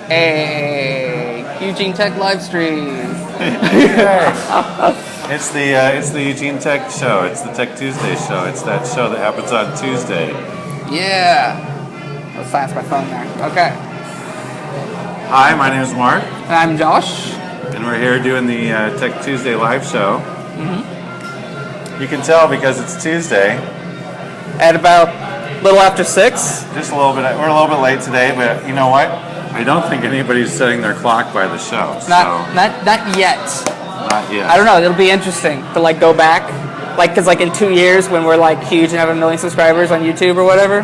Hey, Eugene Tech live stream. It's the Eugene Tech show. It's the TechTuesday show. It's that show that happens on Tuesday. Yeah. Let's silence my phone there. Okay. Hi, my name is Mark. And I'm Josh. And we're here doing the TechTuesday live show. Mm-hmm. You can tell because it's Tuesday. At about a little after 6. Just a little bit. We're a little bit late today, but you know what? I don't think anybody's setting their clock by the show. Not yet. Not yet. I don't know. It'll be interesting to go back, because in 2 years when we're huge and have 1 million subscribers on YouTube or whatever,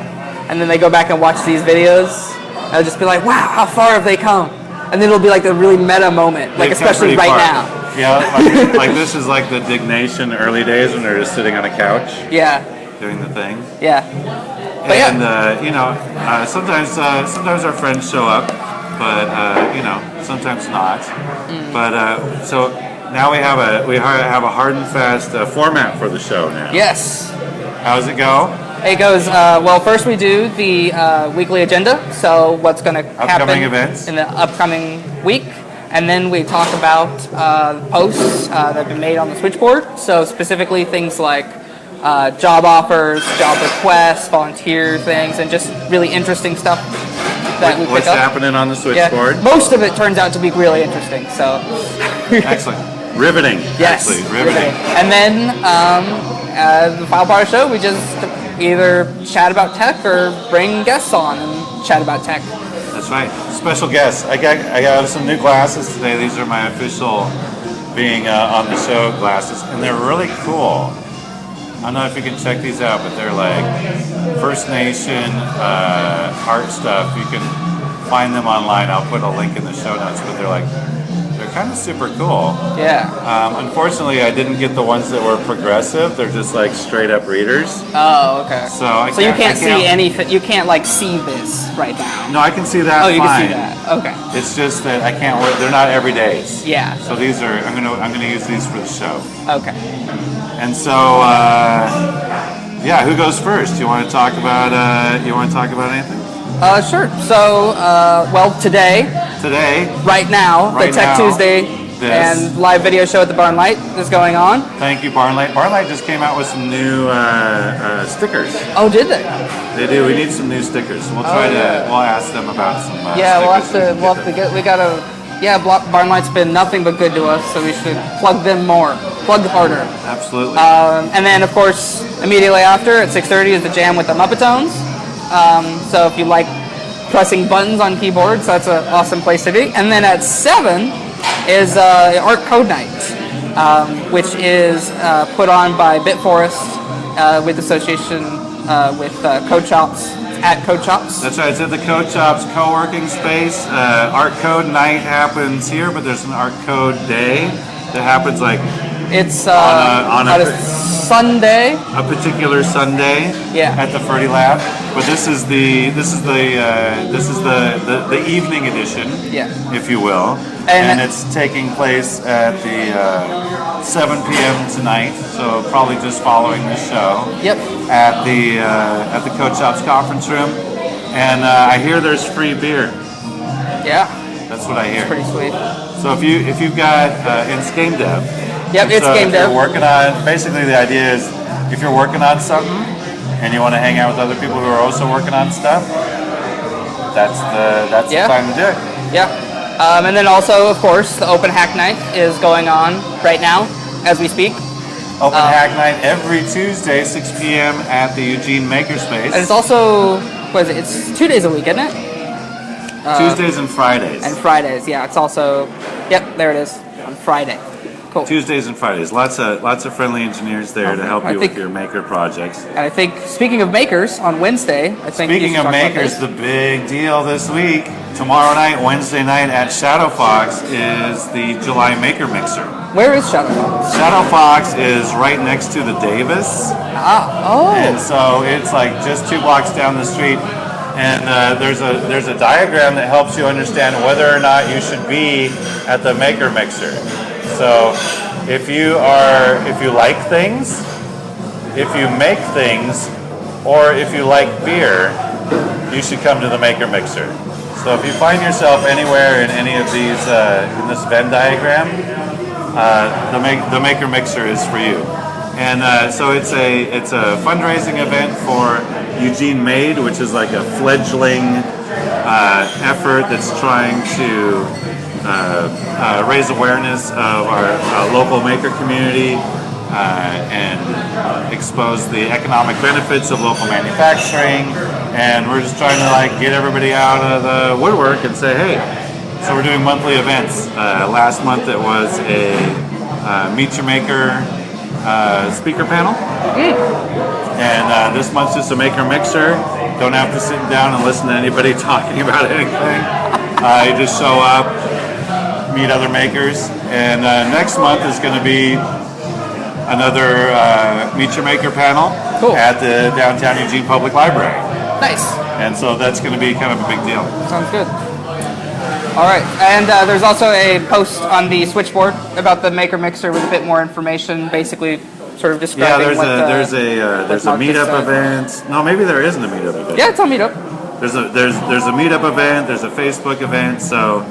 and then they go back and watch these videos, they'll just be like, "Wow, how far have they come?" And then it'll be the really meta moment, especially right now. Yeah, like this is like the Dignation early days when they're just sitting on a couch. Yeah. Doing the thing. Yeah. But sometimes our friends show up, but sometimes not. But so now we have a hard and fast format for the show now. Yes. How does it go? It goes well. First, we do the weekly agenda. So what's going to happen in the upcoming week, and then we talk about posts that have been made on the Switchboard. So specifically things like job offers, job requests, volunteer things, and just really interesting stuff that we pick up. What's happening on the Switchboard? Yeah, most of it turns out to be really interesting. So excellent, riveting. Yes, actually, riveting. And then the final part of the show, we just either chat about tech or bring guests on and chat about tech. That's right. Special guests. I got some new glasses today. These are my official being on the show glasses, and they're really cool. I don't know if you can check these out, but they're like First Nation art stuff. You can find them online. I'll put a link in the show notes, but they're kind of super cool. Yeah. Unfortunately, I didn't get the ones that were progressive. They're just straight up readers. Oh, okay. So you can't see anything. You can't see this right now. No, I can see that. Oh, you fine. can see that. Okay. It's just that I can't wear. They're not every days. Yeah. So these are. I'm gonna use these for the show. Okay. And so, who goes first? You want to talk about? You want to talk about anything? Sure. So, today, right now, the TechTuesday and live video show at the Barnlight is going on. Thank you, Barnlight. Barnlight just came out with some new stickers. Oh, did they? They do. We need some new stickers. We'll try to. We'll ask them about some. Stickers. We'll have to get. We gotta. Yeah, Barnlight's been nothing but good to us, so we should plug them more. Plug harder. Absolutely. And then, of course, immediately after at 6:30 is the jam with the Muppetones. So if you like pressing buttons on keyboards, that's an awesome place to be. And then at 7 is Art Code Night, which is put on by Bitforest with association with Code Shops at Code Shops. That's right. It's at the Code Shops co-working space. Art Code Night happens here, but there's an Art Code Day that happens it's on a Sunday. A particular Sunday. Yeah. At the Ferdy Lab, but this is the evening edition. Yeah. If you will, and it's taking place at the 7 p.m. tonight. So probably just following the show. Yep. At the Code Shops conference room, and I hear there's free beer. Yeah. That's what I hear. It's pretty sweet. So if you've got it's game dev. Yep, it's game dev. You're working on. Basically, the idea is if you're working on something and you want to hang out with other people who are also working on stuff, that's the time to do it. Yeah. And then also, of course, the Open Hack Night is going on right now as we speak. Open Hack Night every Tuesday, 6 p.m. at the Eugene Makerspace. And it's also, it's 2 days a week, isn't it? Tuesdays and Fridays. And Fridays, yeah. It's also, yep, there it is, on Friday. Cool. Tuesdays and Fridays. Lots of friendly engineers there to help you with your maker projects. And I think, speaking of makers, on Wednesday, Speaking of makers, the big deal this week, tomorrow night, Wednesday night at Shadow Fox is the July Maker Mixer. Where is Shadow Fox? Shadow Fox is right next to the Davis. And so it's just 2 blocks down the street. And there's a diagram that helps you understand whether or not you should be at the Maker Mixer. So if you like things, if you make things, or if you like beer, you should come to the Maker Mixer. So if you find yourself anywhere in any of these, in this Venn diagram, the Maker Mixer is for you. And so it's a fundraising event for Eugene Made, which is like a fledgling effort that's trying to raise awareness of our local maker community and expose the economic benefits of local manufacturing. And we're just trying to like get everybody out of the woodwork and say, hey, so we're doing monthly events. Last month it was a Meet Your Maker speaker panel. And this month's just a Maker Mixer. Don't have to sit down and listen to anybody talking about anything. You just show up, meet other makers. And next month is going to be another Meet Your Maker panel at the Downtown Eugene Public Library. Nice. And so that's going to be kind of a big deal. Sounds good. All right, and there's also a post on the Switchboard about the Maker Mixer with a bit more information, basically sort of describing there's a Meetup event. No, maybe there isn't a Meetup event. Yeah, it's on Meetup. There's a Meetup event. There's a Facebook event. So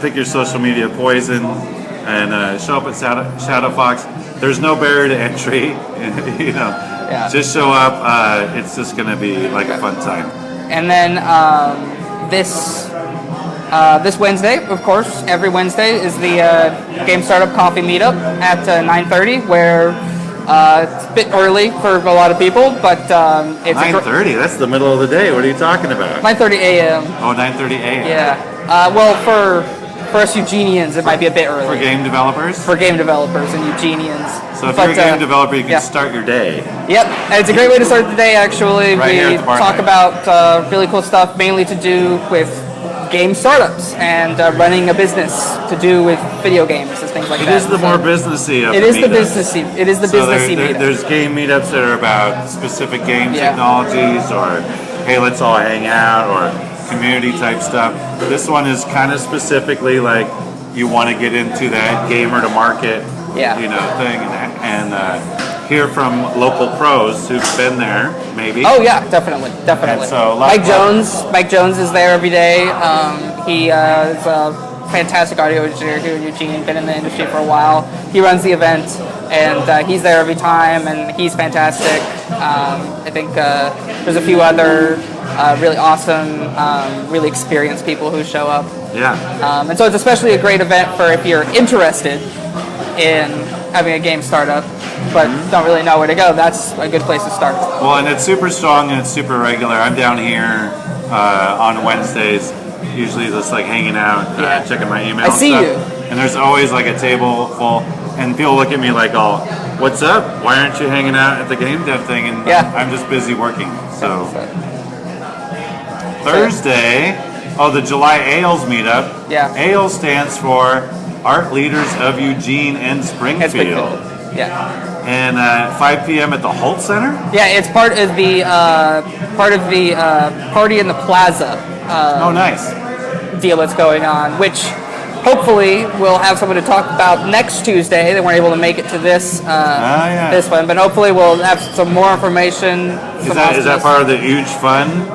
pick your social media poison and show up at Shadow Fox. There's no barrier to entry. Just show up. It's just going to be like a fun time. And then this Wednesday, of course, every Wednesday is the Game Startup Coffee Meetup at 9:30, where it's a bit early for a lot of people, but it's 9:30. That's the middle of the day. What are you talking about? 9:30 a.m. Oh, 9:30 a.m. Yeah. Well, for us Eugenians, it might be a bit early. For game developers? For game developers and Eugenians. So if you're a game developer, you can start your day. Yep, and it's a great way to start the day, actually. We talk about really cool stuff, mainly to do with game startups and running a business to do with video games and things like that. It is the more businessy of it is the businessy. It is the businessy meetup. There's game meetups that are about specific game technologies, or hey, let's all hang out, or community type stuff. This one is kind of specifically like you want to get into that gamer to market, thing, and hear from local pros who've been there, maybe. Oh yeah, definitely. And so Mike Jones is there every day. He is a fantastic audio engineer here in Eugene, been in the industry for a while. He runs the event, and he's there every time, and he's fantastic. I think there's a few other really awesome, really experienced people who show up. Yeah. And so it's especially a great event for if you're interested in having a game startup, but don't really know where to go. That's a good place to start. Well, and it's super strong and it's super regular. I'm down here on Wednesdays, usually just like hanging out, checking my email. I see you. And there's always like a table full, and people look at me like, "Oh, what's up? Why aren't you hanging out at the game dev thing?" And I'm just busy working. So Thursday, the July ALES meetup. Yeah. ALES stands for Art Leaders of Eugene and Springfield. Yeah. And 5 p.m. at the Holt Center? Yeah, it's part of the Party in the Plaza nice. deal that's going on, which hopefully we'll have someone to talk about next Tuesday. They weren't able to make it to this this one, but hopefully we'll have some more information. Is that part of the huge fun?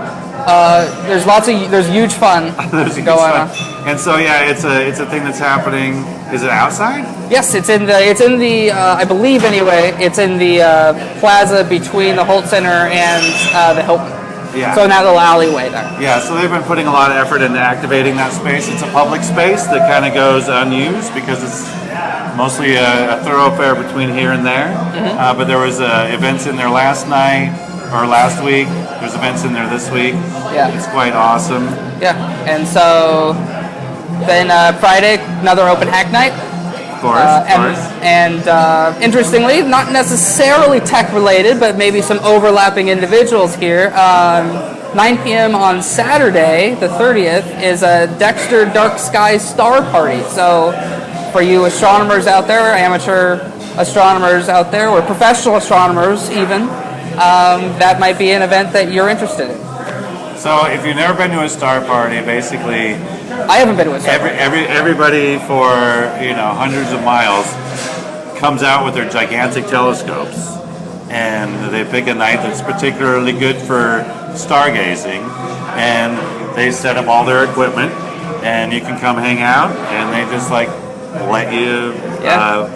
There's huge fun going on. And so it's a thing that's happening. Is it outside? Yes, it's in the I believe anyway, it's in the plaza between the Holt Center and the Hilton. Yeah. So in that little alleyway there. Yeah, so they've been putting a lot of effort into activating that space. It's a public space that kind of goes unused because it's mostly a thoroughfare between here and there. Mm-hmm. But there was events in there last night or last week. There's events in there this week. Yeah. It's quite awesome. Yeah, and so then Friday, another open hack night. Of course. And interestingly, not necessarily tech related, but maybe some overlapping individuals here. 9 p.m. on Saturday, the 30th, is a Dexter Dark Sky Star Party. So for you astronomers out there, amateur astronomers out there, or professional astronomers even, that might be an event that you're interested in. So if you've never been to a star party, basically, I haven't been to a star party. Everybody for hundreds of miles comes out with their gigantic telescopes, and they pick a night that's particularly good for stargazing, and They set up all their equipment, and you can come hang out, and they just like let you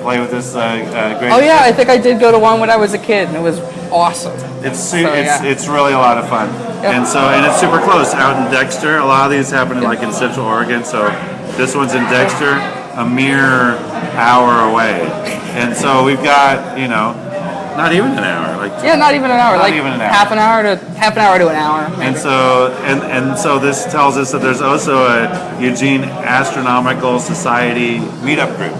play with this great. Oh yeah, I think I did go to one when I was a kid, and it was awesome. It's really a lot of fun, and it's super close out in Dexter. A lot of these happen like in Central Oregon, so this one's in Dexter, a mere hour away, and so we've got not even an hour, not even an hour, even an hour. half an hour to an hour. Maybe. And so this tells us that there's also a Eugene Astronomical Society meetup group,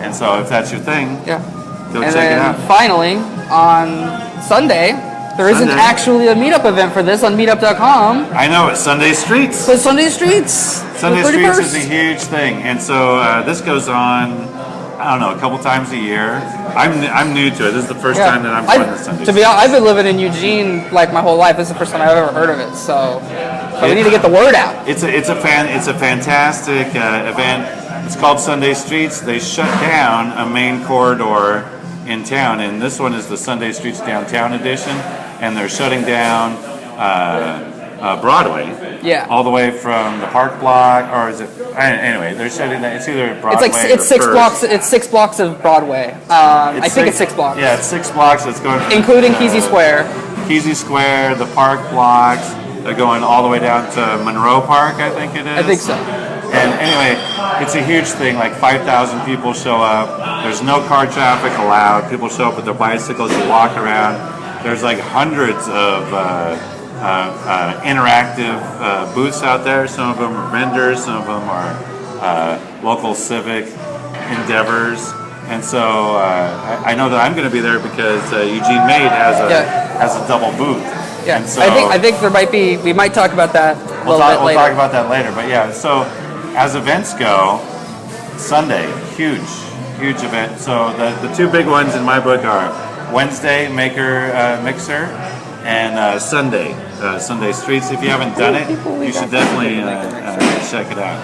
and so if that's your thing, go check it out. Finally, on Sunday, there isn't actually a meetup event for this on Meetup.com. I know, it's Sunday Streets. So Sunday Streets. Sunday Streets is a huge thing, and so this goes on. I don't know, a couple times a year. I'm new to it. This is the first time that I'm going to Sunday. To be honest, I've been living in Eugene like my whole life. This is the first time I've ever heard of it. So we need to get the word out. It's a fantastic event. It's called Sunday Streets. They shut down a main corridor in town, and this one is the Sunday Streets Downtown edition, and they're shutting down Broadway. Yeah. All the way from the Park Block, or is it? Anyway, they're shutting that. It's either Broadway. It's 6 blocks. It's 6 blocks of Broadway. I think it's 6 blocks. Yeah, it's 6 blocks. It's going from, including Kesey Square. Kesey Square, the Park blocks. They're going all the way down to Monroe Park, I think it is. I think so. And anyway, it's a huge thing. Like 5,000 people show up. There's no car traffic allowed. People show up with their bicycles. You walk around. There's like hundreds of interactive booths out there. Some of them are vendors. Some of them are local civic endeavors. And so I know that I'm going to be there because Eugene Made has a double booth. Yeah, and so I think there might be. We might talk about that a little bit later. We'll talk about that later. But yeah, so as events go, Sunday, huge event. So the two big ones in my book are Wednesday Maker Mixer and Sunday Streets. If you haven't done it, you should definitely check it out.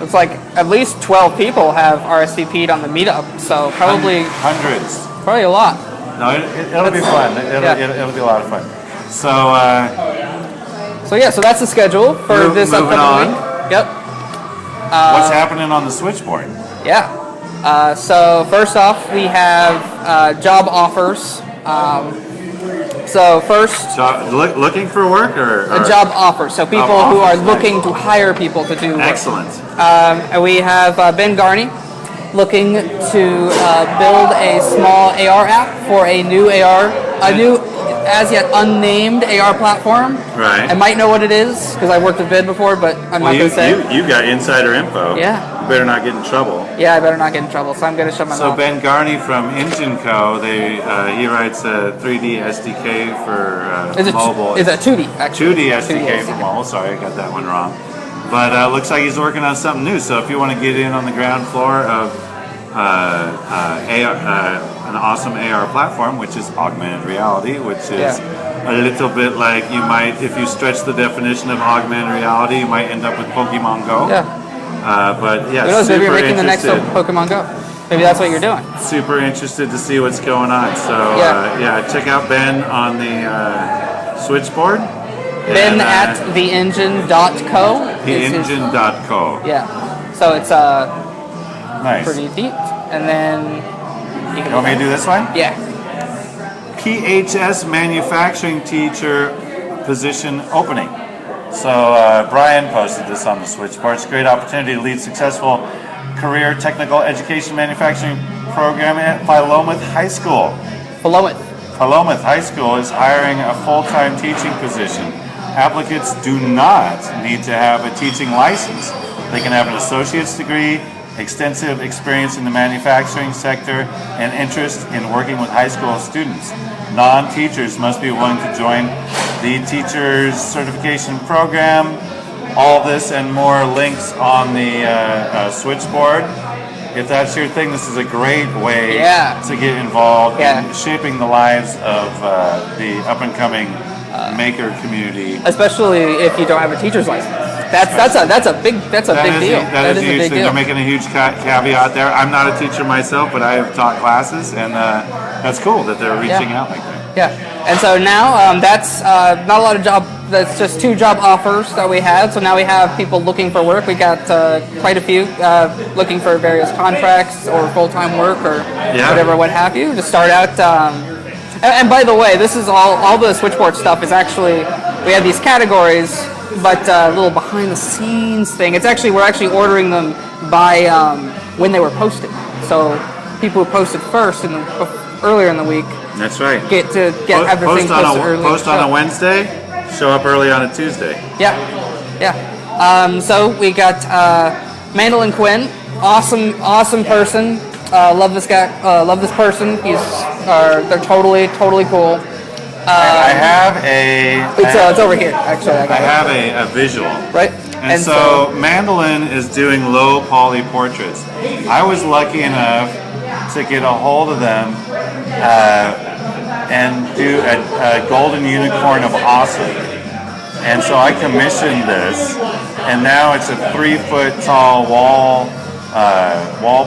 It's like at least 12 people have RSVP'd on the meetup, so probably hundreds. Probably a lot. No, it'll be fun. It'll be a lot of fun. So so that's the schedule for this upcoming week. Yep. What's happening on the switchboard? Yeah. So first off, we have job offers. So first, looking for work or a job offer. So people who are looking to hire people to do work. Excellent. And we have Ben Garney looking to build a small AR app for a new as yet unnamed AR platform. Right. I might know what it is because I worked with Ben before, but I'm not going to say. You got insider info. Yeah. You better not get in trouble. Yeah, I better not get in trouble, so I'm going to shut my mouth. So Ben Garney from Engine Co., he writes a 3D SDK for mobile. It's a 2D, actually. 2D SDK for mobile. Sorry, I got that one wrong. But looks like he's working on something new. So if you want to get in on the ground floor of an awesome AR platform, which is augmented reality, which is a little bit like if you stretch the definition of augmented reality, you might end up with Pokemon Go. Yeah. But yeah, who knows, maybe you're making the next Pokemon Go. Maybe that's what you're doing. Super interested to see what's going on. So check out Ben on the Switchboard. Ben at theengine.co. Theengine.co. Yeah. So it's nice. Pretty deep. And then you want me to do this one? Yeah. PHS manufacturing teacher position opening. So Brian posted this on the Switchboard. It's a great opportunity to lead successful career technical education manufacturing program at Philomath High School. Philomath High School is hiring a full-time teaching position. Applicants do not need to have a teaching license. They can have an associate's degree, extensive experience in the manufacturing sector, and interest in working with high school students. Non-teachers must be willing to join the teacher's certification program. All this and more links on the Switchboard. If that's your thing, this is a great way to get involved in shaping the lives of the up-and-coming maker community. Especially if you don't have a teacher's license. That's a big deal. That is a huge thing. They're making a huge caveat there. I'm not a teacher myself, but I have taught classes, and that's cool that they're reaching out like that. Yeah, and so now that's not a lot of that's just 2 job offers that we have. So now we have people looking for work. We got quite a few looking for various contracts or full-time work or whatever, what have you, to start out. And by the way, this is all the Switchboard stuff is actually, we have these categories, but a little behind-the-scenes thing. It's actually, we're actually ordering them by when they were posted. So people who posted first earlier in the week. That's right. Have their thing posted early. Post on a Wednesday, show up early on a Tuesday. Yeah. So we got Mandolin Quinn, awesome person. Love this guy. Love this person. They're totally cool. I have it's over here, actually. I have a visual. Right. And so Mandolin is doing low poly portraits. I was lucky enough to get a hold of them and do a golden unicorn of awesome. And so I commissioned this, and now it's a 3-foot tall wall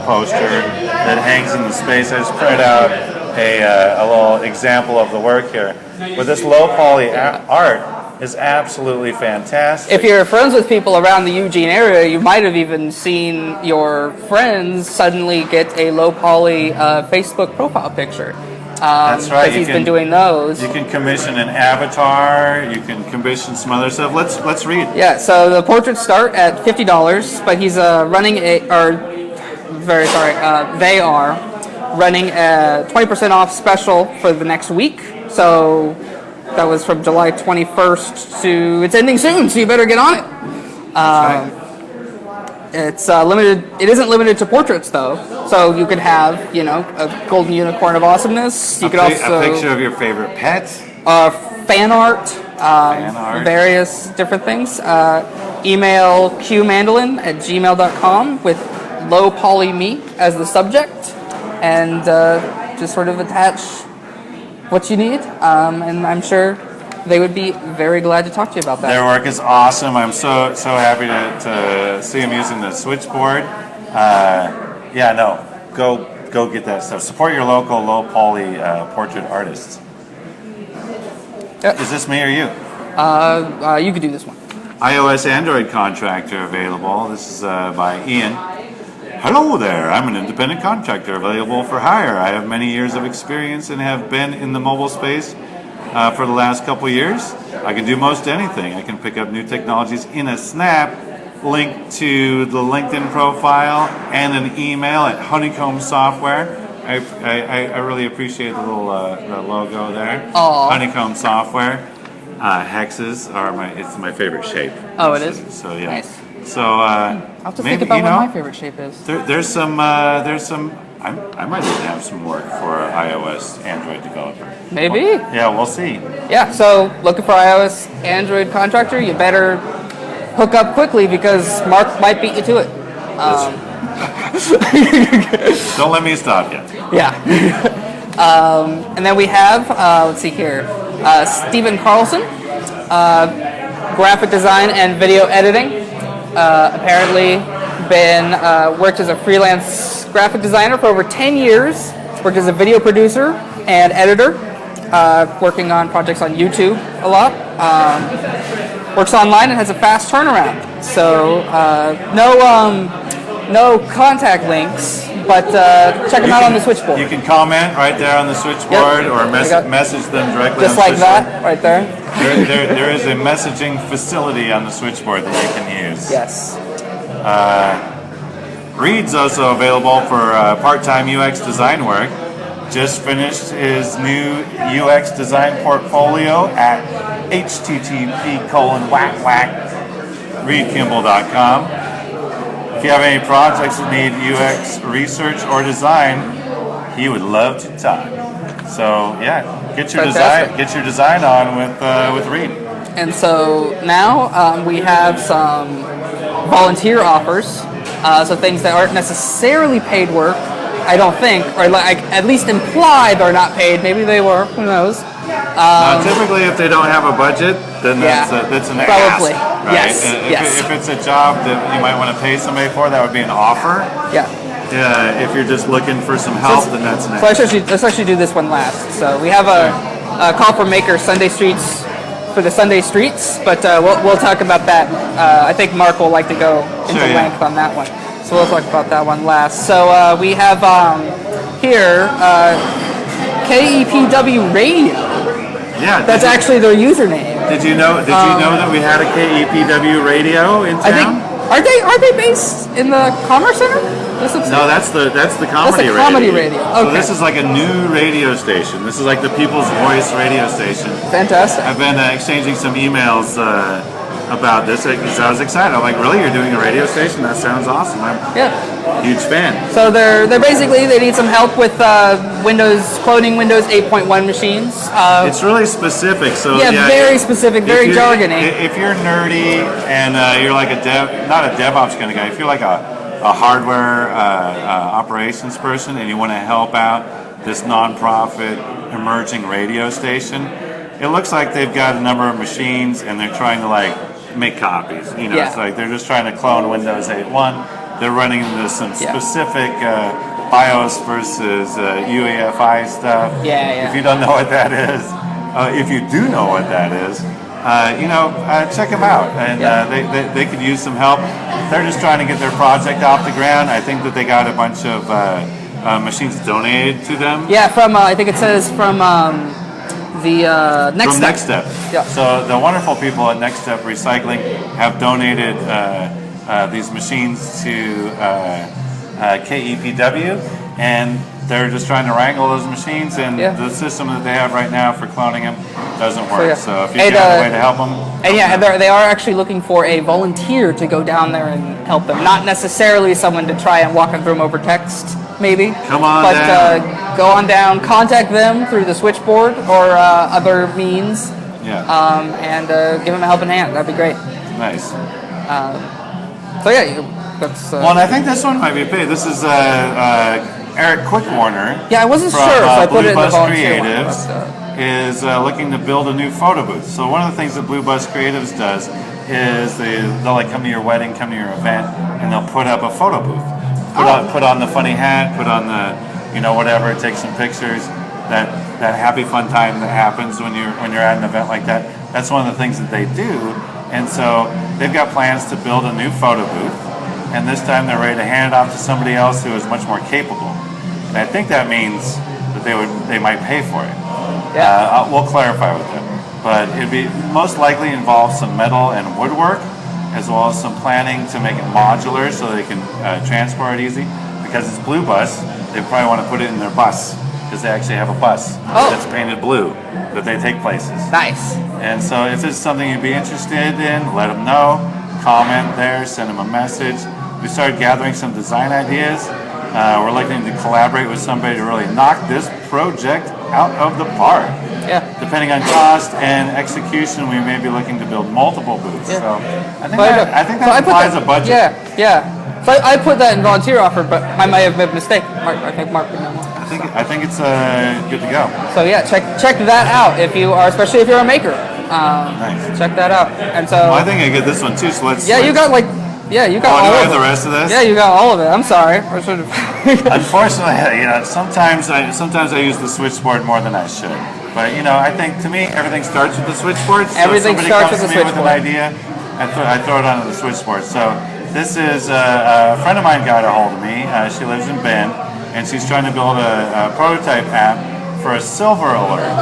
poster that hangs in the space. I just printed out a little example of the work here. But this low poly art is absolutely fantastic. If you're friends with people around the Eugene area, you might have even seen your friends suddenly get a low poly Facebook profile picture. That's right. Because he's been doing those. You can commission an avatar. You can commission some other stuff. Let's read. Yeah. So the portraits start at $50, but he's running they are running a 20% off special for the next week. So that was from July 21st to, it's ending soon, so you better get on it. It's limited. It isn't limited to portraits though, so you could have, a golden unicorn of awesomeness. You could also a picture of your favorite pet. Fan art. Various different things. Email qmandolin@gmail.com with low poly me as the subject, and just sort of attach what you need, and I'm sure they would be very glad to talk to you about that. Their work is awesome. I'm so happy to see them using the Switchboard. Go get that stuff. Support your local low poly portrait artists. Yep. Is this me or you? You could do this one. iOS Android contractor available. This is by Ian. Hello there, I'm an independent contractor available for hire. I have many years of experience and have been in the mobile space for the last couple years. I can do most anything. I can pick up new technologies in a snap. Link to the LinkedIn profile and an email at Honeycomb Software. I really appreciate the little logo there. Aww. Honeycomb Software. Hexes are my favorite shape. Oh, it is? So yeah. Nice. So I'll have to think about what my favorite shape is. There's some. I might even have some work for an iOS Android developer. Maybe. Well, we'll see. Yeah. So looking for iOS Android contractor, you better hook up quickly because Mark might beat you to it. Don't let me stop you. Yeah. And then we have let's see here, Stephen Carlson, graphic design and video editing. Apparently been worked as a freelance graphic designer for over 10 years, worked as a video producer and editor, working on projects on YouTube a lot, works online and has a fast turnaround. So no contact links, but check them out on the Switchboard. You can comment right there on the Switchboard, or message them directly just on the like that, right there. There is a messaging facility on the Switchboard that you can use. Yes. Reed's also available for part-time UX design work. Just finished his new UX design portfolio at http://reedkimball.com. If you have any projects that need UX research or design, he would love to talk. So yeah, get your design on with Reed. And so now we have some volunteer offers, so things that aren't necessarily paid work, I don't think, or like at least imply they're not paid. Maybe they were. Who knows? Typically, if they don't have a budget, then that's an probably. ask, right? Yes. If it's a job that you might want to pay somebody for, that would be an offer. Yeah. If you're just looking for some help, then that's an ask. So let's actually do this one last. So we have call for makers Sunday Streets for the Sunday Streets, but we'll talk about that. I think Mark will like to go into length on that one, so we'll talk about that one last. So we have here KEPW Radio. Yeah, that's actually their username. Did you know? Did you know that we had a KEPW Radio in town? I think are they based in the Commerce Center? No, that's the comedy radio. Comedy radio. Okay. So this is like a new radio station. This is like the People's Voice radio station. Fantastic. I've been exchanging some emails about this because I was excited. I'm like, really? You're doing a radio station? That sounds awesome. I'm a huge fan. So they're basically, they need some help with cloning Windows 8.1 machines. It's really specific. So very specific, very jargony. If you're nerdy and you're like not a DevOps kind of guy, if you're like a hardware operations person and you want to help out this nonprofit emerging radio station, it looks like they've got a number of machines and they're trying to like make copies. It's like they're just trying to clone Windows 8.1. They're running into some specific BIOS versus UEFI stuff. If you don't know what that is, if you do know what that is, check them out, and they could use some help. They're just trying to get their project off the ground. I think that they got a bunch of machines donated to them. Yeah, from I think it says from the Next Step. Next Step. Yeah. So the wonderful people at Next Step Recycling have donated these machines to KEPW, and they're just trying to wrangle those machines, and the system that they have right now for cloning them doesn't work. So if you got a way to help them. And they are actually looking for a volunteer to go down there and help them. Not necessarily someone to try and walk them through them over text, maybe. Come on But go on down, contact them through the switchboard or other means. And give them a helping hand. That'd be great. Nice. That's... well, and I think this one might be paid. This is Eric Quickwarner. Yeah, I wasn't sure, so I put it in the volunteer Creatives is looking to build a new photo booth. So one of the things that Blue Bus Creatives does is they'll like come to your wedding, come to your event, and they'll put up a photo booth. Put on the funny hat, put on the whatever, take some pictures. That happy fun time that happens when you're at an event like that. That's one of the things that they do. And so they've got plans to build a new photo booth, and this time they're ready to hand it off to somebody else who is much more capable. And I think that means that they might pay for it. We'll clarify with them, but it'd be most likely involve some metal and woodwork, as well as some planning to make it modular so they can transport it easy. Because it's Blue Bus, they probably want to put it in their bus, because they actually have a bus that's painted blue that they take places. Nice. And so if it's something you'd be interested in, let them know. Comment there, send them a message. We started gathering some design ideas. We're looking to collaborate with somebody to really knock this project out of the park. Depending on cost and execution, we may be looking to build multiple booths. So I think that implies a budget. So I put that in volunteer offer, but I might have made a mistake. I think Mark would know more. I think it's good to go. So check that out especially if you're a maker. Nice. Check that out. And so I think I get this one too. So let's. You got all do I have the rest of this? Yeah, you got all of it. I'm sorry. Unfortunately, sometimes I use the switchboard more than I should. But I think to me everything starts with the switchboard. So everything starts with the switchboard. With an idea, I throw it onto the switchboard. So this is a friend of mine got a hold of me. She lives in Bend, and she's trying to build a prototype app for a silver alert.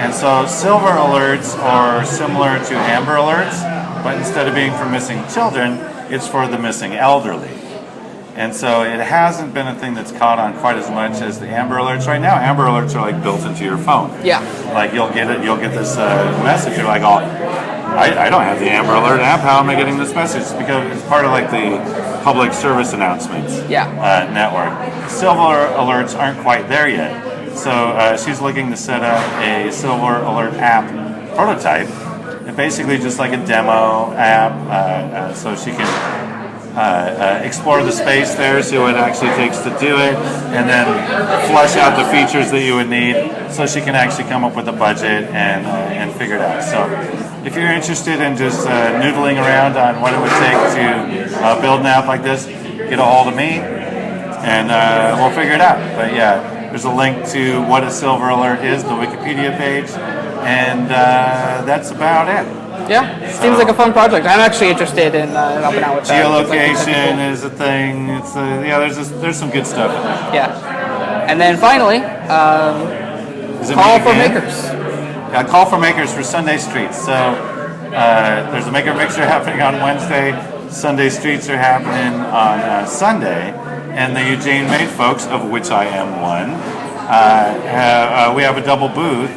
And so silver alerts are similar to Amber alerts, but instead of being for missing children, it's for the missing elderly. And so it hasn't been a thing that's caught on quite as much as the Amber alerts. Right now, Amber alerts are like built into your phone. Like you'll get this message. You're like, I don't have the Amber Alert app. How am I getting this message? It's because it's part of like the public service announcements network. Silver alerts aren't quite there yet. So she's looking to set up a Silver Alert app prototype. And basically just like a demo app so she can explore the space there, see what it actually takes to do it, and then flush out the features that you would need so she can actually come up with a budget and figure it out. So if you're interested in just noodling around on what it would take to build an app like this, get a hold of me and we'll figure it out. But There's a link to what a silver alert is, the Wikipedia page, and that's about it. Yeah, seems like a fun project. I'm actually interested in helping out with that. Geolocation is a thing. It's there's some good stuff in there. Yeah, and then finally, call for makers. Yeah, call for makers for Sunday Streets. So there's a maker mixer happening on Wednesday. Sunday Streets are happening on Sunday, and the Eugene Made folks, of which I am one, we have a double booth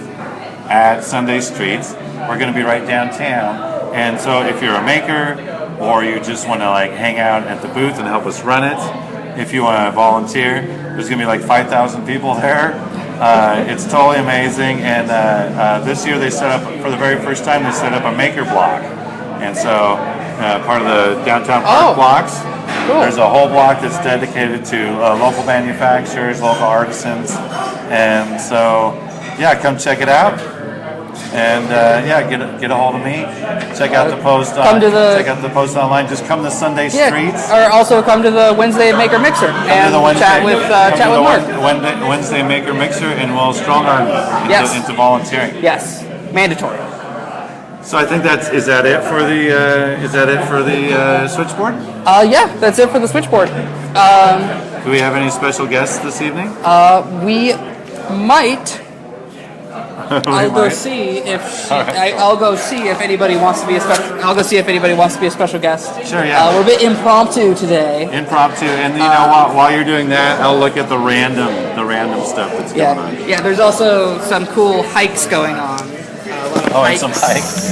at Sunday Streets. We're going to be right downtown, and so if you're a maker or you just want to like hang out at the booth and help us run it, if you want to volunteer, there's going to be like 5,000 people there. It's totally amazing, and this year they set up, for the very first time, they set up a maker block, and so part of the downtown park blocks, cool. There's a whole block that's dedicated to local manufacturers, local artisans, and so yeah, come check it out. And get a hold of me. Check out the post. Check out the post online. Just come to Sunday Streets, or also come to the Wednesday Maker Mixer and chat with Mark. Wednesday Maker Mixer, and we'll strong arm you into volunteering. Yes, mandatory. So I think is that it for the switchboard? Yeah, that's it for the switchboard. Do we have any special guests this evening? We might. I'll go see if anybody wants to be a special. I'll go see if anybody wants to be a special guest. Sure, yeah. We're a bit impromptu today. And you know while you're doing that, I'll look at the random stuff that's going on. Yeah, there's also some cool hikes going on. And some hikes.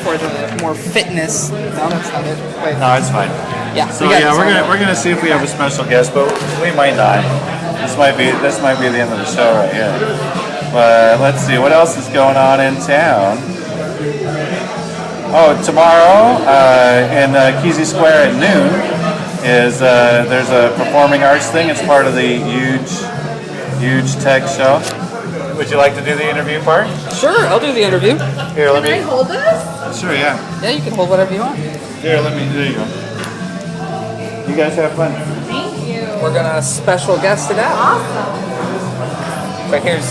For the more fitness. No, that's not it. Wait. No, it's fine. Yeah. So we're gonna see if we have a special guest, but we might not. This might be the end of the show right here. But let's see, what else is going on in town? Oh, tomorrow in Kesey Square at noon there's a performing arts thing. It's part of the huge tech show. Would you like to do the interview part? Sure, I'll do the interview. Here, Can I hold this? Sure, yeah. Yeah, you can hold whatever you want. Here, there you go. You guys have fun. Thank you. We're gonna special guest it out. Awesome. But here's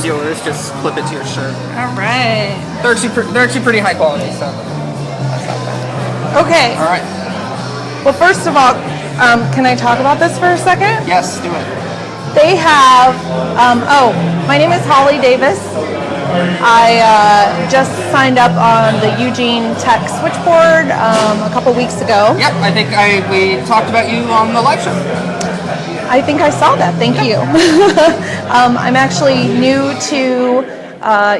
yours. Just clip it to your shirt. All right. They're actually pretty high quality, so that's not bad. Okay. All right. Well, first of all, can I talk about this for a second? Yes, do it. They have. My name is Holly Davis. I just signed up on the Eugene Tech Switchboard a couple weeks ago. Yep, I think we talked about you on the live show. I think I saw that. Thank you. I'm actually new to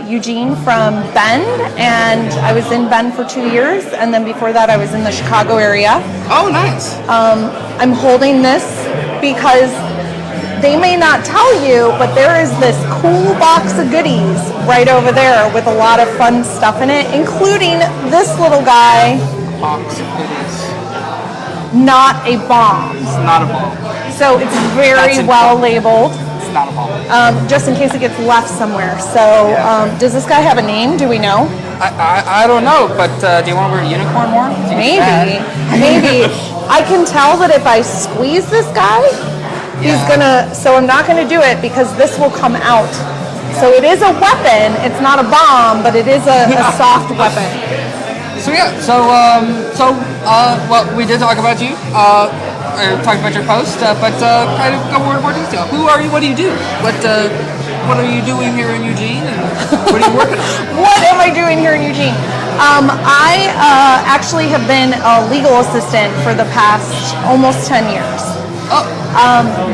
Eugene from Bend, and I was in Bend for 2 years, and then before that I was in the Chicago area. Oh, nice. I'm holding this because they may not tell you, but there is this cool box of goodies right over there with a lot of fun stuff in it, including this little guy. Box of goodies. Not a bomb. It's not a bomb. So it's very well labeled. It's not a bomb. Just in case it gets left somewhere. So does this guy have a name? Do we know? I don't know, but do you want to wear a unicorn more? Maybe. I can tell that if I squeeze this guy, he's gonna, so I'm not gonna do it because this will come out. So it is a weapon. It's not a bomb, but it is a soft weapon. So well, we did talk about you. Talk about your post, but kind of go more detail. Who are you? What do you do? What are you doing here in Eugene? And what are you working on? What am I doing here in Eugene? I actually have been a legal assistant for the past almost 10 years. Oh.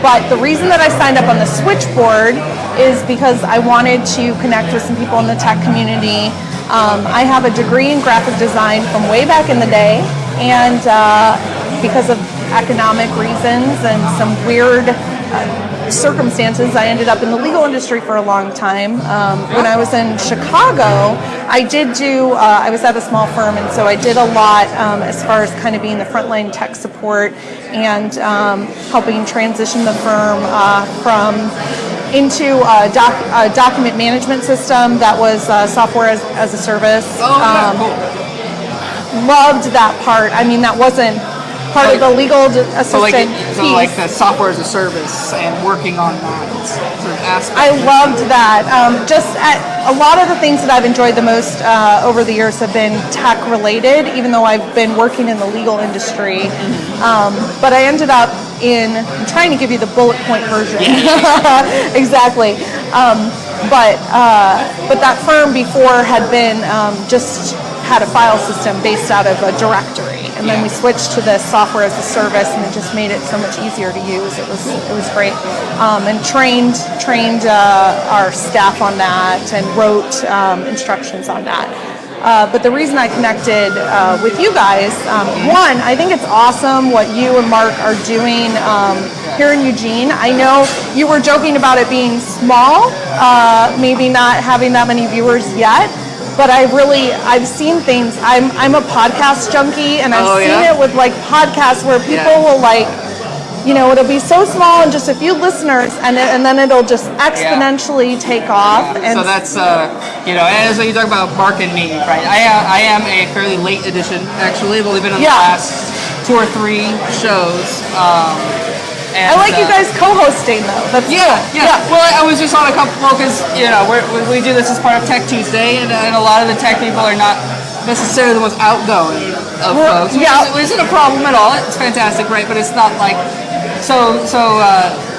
But the reason that I signed up on the Switchboard is because I wanted to connect with some people in the tech community. I have a degree in graphic design from way back in the day, and because of economic reasons and some weird circumstances, I ended up in the legal industry for a long time. When I was in Chicago, I was at a small firm, and so I did a lot as far as kind of being the frontline tech support and helping transition the firm into a document management system that was software as a service. Oh, yeah, cool. Loved that part. I mean, that wasn't part of the legal assistant so piece. like the software as a service and working on that sort of aspect. I loved that. A lot of the things that I've enjoyed the most over the years have been tech related, even though I've been working in the legal industry. But I ended up I'm trying to give you the bullet point version. Exactly. But that firm before had been just had a file system based out of a directory, and then we switched to the software as a service, and it just made it so much easier to use. It was great, and trained our staff on that and wrote instructions on that. But the reason I connected with you guys, one, I think it's awesome what you and Mark are doing here in Eugene. I know you were joking about it being small, maybe not having that many viewers yet, but I've seen things. I'm a podcast junkie, and I've seen it with like podcasts where people will like, it'll be so small and just a few listeners, and then it'll just exponentially take off. And so that's, as you talk about Mark and me, right? I am a fairly late edition, actually. I've only been on the last 2 or 3 shows. I like you guys co-hosting though. That's yeah. Well, I was just on a couple because we do this as part of TechTuesday, and a lot of the tech people are not necessarily the most outgoing of folks. Which isn't a problem at all. It's fantastic, right? But it's not like so.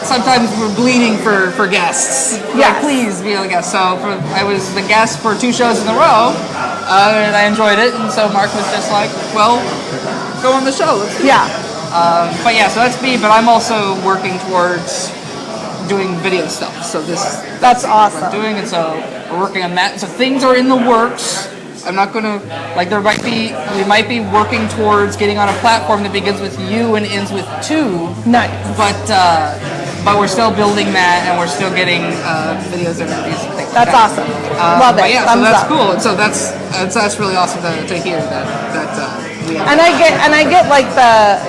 Sometimes we're bleeding for guests. Like, please be a guest. So I was the guest for 2 shows in a row, and I enjoyed it. And so Mark was just like, "Well, go on the show." Let's do it. So that's me. But I'm also working towards doing video stuff. So that's awesome. What I'm doing, and so we're working on that. So things are in the works. I'm not gonna we might be working towards getting on a platform that begins with U and ends with 2. Nice. But we're still building that, and we're still getting videos and interviews and things. That's awesome. Love it. So that's cool. And so that's really awesome to hear that we have. And I get like the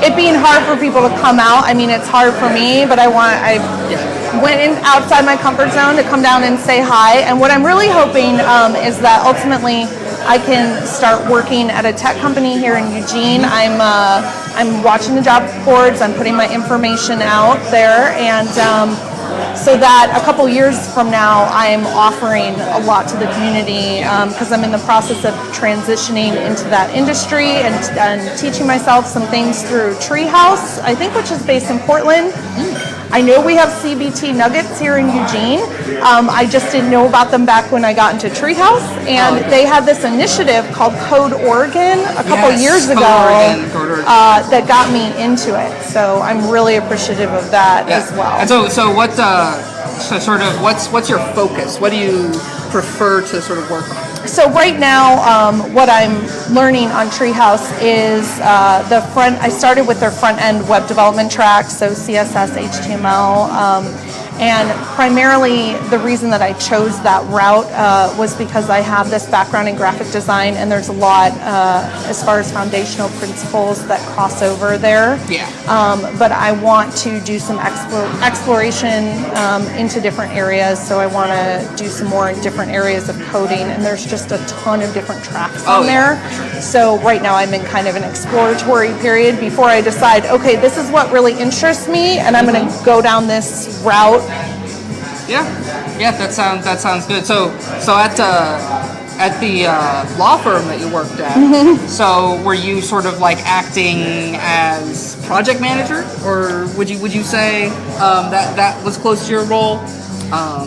it being hard for people to come out. I mean, it's hard for me, but I went outside my comfort zone to come down and say hi. And what I'm really hoping is that ultimately I can start working at a tech company here in Eugene. I'm watching the job boards. I'm putting my information out there, and so that a couple years from now, I'm offering a lot to the community because I'm in the process of transitioning into that industry and teaching myself some things through Treehouse, I think, which is based in Portland. I know we have CBT Nuggets here in Eugene. I just didn't know about them back when I got into Treehouse, and they had this initiative called Code Oregon a couple years ago that got me into it. So I'm really appreciative of that as well. And so what? What's your focus? What do you prefer to sort of work on? So right now, what I'm learning on Treehouse is the front. I started with their front end web development track, so CSS, HTML, and primarily the reason that I chose that route was because I have this background in graphic design, and there's a lot as far as foundational principles that cross over there. But I want to do some exploration into different areas, so I want to do some more in different areas of coding, and there's just a ton of different tracks on there. So right now I'm in kind of an exploratory period before I decide, okay, this is what really interests me, and I'm going to go down this route. That sounds good. So at the law firm that you worked at, so were you sort of like acting as project manager, or would you say that was close to your role?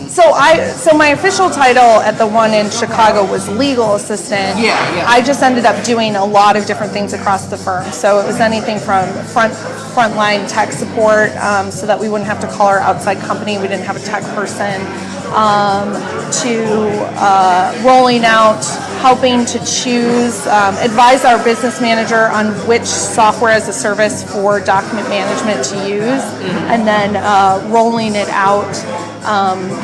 So my official title at the one in Chicago was legal assistant. I just ended up doing a lot of different things across the firm. So it was anything from frontline tech support, so that we wouldn't have to call our outside company. We didn't have a tech person, to rolling out, helping to choose, advise our business manager on which software as a service for document management to use, and then rolling it out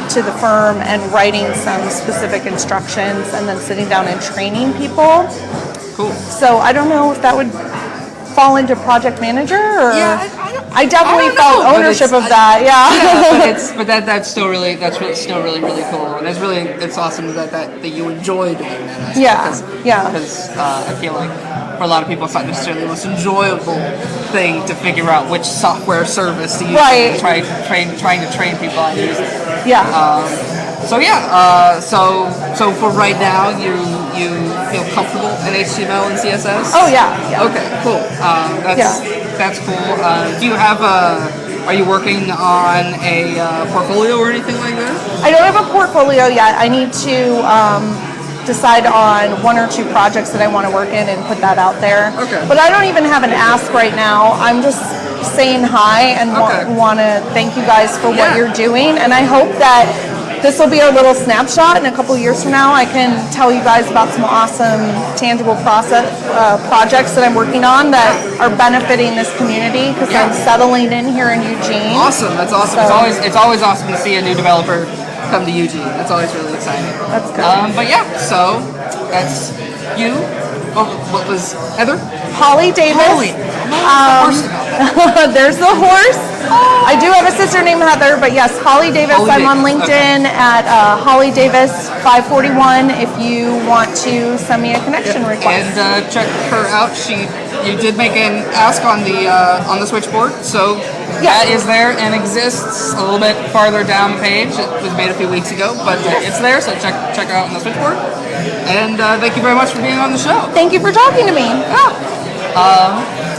to the firm and writing some specific instructions, and then sitting down and training people. Cool. So I don't know if that would fall into project manager, or I definitely don't felt know, but ownership it's- of that. Yeah. That's still really cool, and it's awesome that you enjoy doing that. Yeah. Because I feel like for a lot of people, it's not necessarily the most enjoyable thing to figure out which software service to use. Right. And trying to train people on using it. Yeah. So for right now, you feel comfortable in HTML and CSS? Oh yeah. Okay, cool. That's cool. Do you have are you working on a portfolio or anything like that? I don't have a portfolio yet. I need to decide on 1 or 2 projects that I want to work in and put that out there. Okay. But I don't even have an ask right now. I'm just saying hi and want to thank you guys for what you're doing. And I hope that this will be our little snapshot. In a couple of years from now, I can tell you guys about some awesome, tangible projects that I'm working on that are benefiting this community because I'm settling in here in Eugene. Awesome, that's awesome. So, It's always awesome to see a new developer come to Eugene. That's always really exciting. That's good. But yeah, so that's you. What was Heather? Holly Davis. Holly. There's the horse. I do have a sister named Heather, but yes, Holly Davis. Holly I'm on Davis, LinkedIn at Holly Davis 541 if you want to send me a connection request. And check her out. You did make an ask on the switchboard, so that is there and exists a little bit farther down the page. It was made a few weeks ago, but it's there, so check her out on the switchboard. And thank you very much for being on the show. Thank you for talking to me.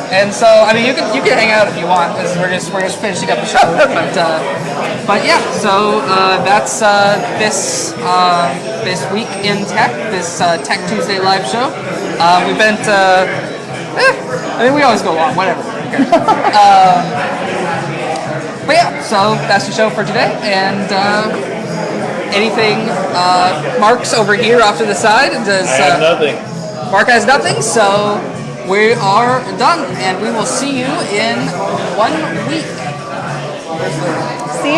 And so, I mean, you can hang out if you want, because we're just finishing up the show. But yeah, so that's this week in tech, this Tech Tuesday live show. We've been I mean, we always go long, whatever. Okay. But yeah, so that's the show for today. And anything, Mark's over here off to the side. I have nothing. Mark has nothing, so we are done, and we will see you in 1 week. See you.